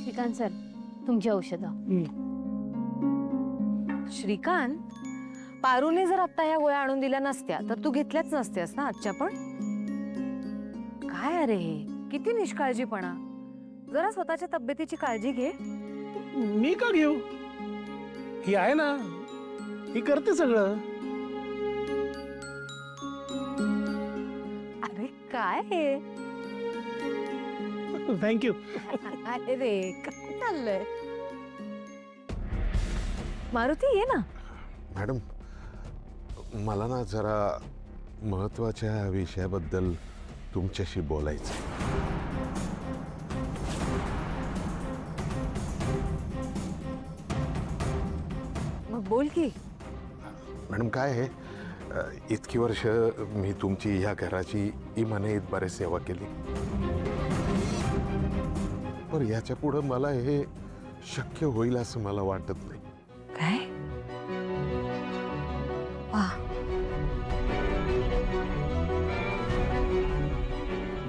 Shrikant sir, तुमची औषधं. श्रीकांत, पारूने जर आता ह्या गोळ्या आणून दिल्या नसत्या तर तू घेतल्याच नसत्यास ना आजच्या पण. काय अरे हे किती निष्काळजीपणा. जरा स्वतःच्या तब्येतीची काळजी घे. मी का घेऊ? ही आहे ना, ही करते सगळं. अरे काय हे. थँक्यू. अरे रे काय चाललंय. मारुती ये ना. मॅडम, मला ना जरा महत्त्वाच्या विषयाबद्दल तुमच्याशी बोलायचं. मग बोल की. मॅडम काय आहे, इतकी वर्ष मी तुमची ह्या घराची इमाने इतबारे सेवा केली, पण याच्या पुढं मला हे शक्य होईल असं मला वाटत नाही. काय.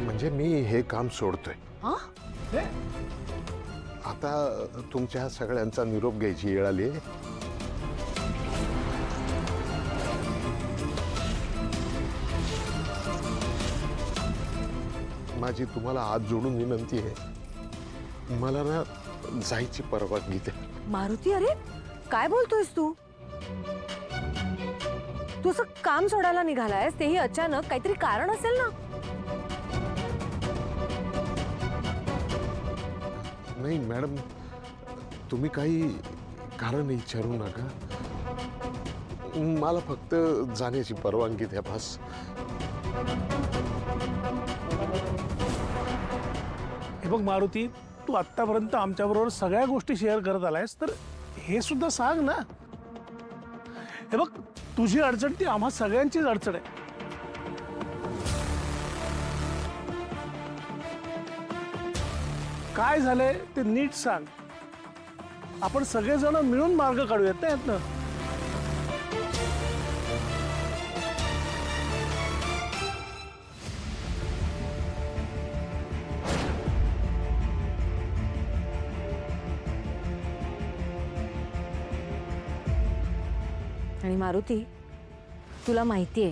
म्हणजे मी हे काम सोडतोय. हा? आता तुमच्या सगळ्यांचा निरोप घ्यायची वेळ आली आहे. माझी तुम्हाला हात जोडून विनंती आहे, मला ना जायची परवानगी द्या. मारुती, अरे काय बोलतोयस तू. तू असं काम सोडायला निघालायस तेही अचानक. काहीतरी कारण असेल ना. नाही मॅडम, तुम्ही काही कारण विचारू नका. मला फक्त जाण्याची परवानगी द्या बस. हे बघ मारुती, तू आतापर्यंत आमच्याबरोबर सगळ्या गोष्टी शेअर करत आलायस, तर हे सुद्धा सांग ना. हे बघ, तुझी अडचण ती आम्हा सगळ्यांचीच अडचण आहे. काय झालंय ते नीट सांग. आपण सगळेजण मिळून मार्ग काढूयात ना यातनं. आणि मारुती, तुला माहितीये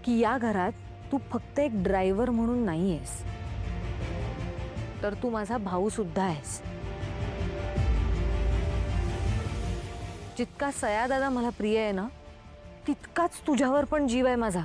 की या घरात तू फक्त एक ड्रायव्हर म्हणून नाहीयेस, तर तू माझा भाऊ सुद्धा आहेस. जितका सयादादा मला प्रिय आहे ना, तितकाच तुझ्यावर पण जीव आहे माझा.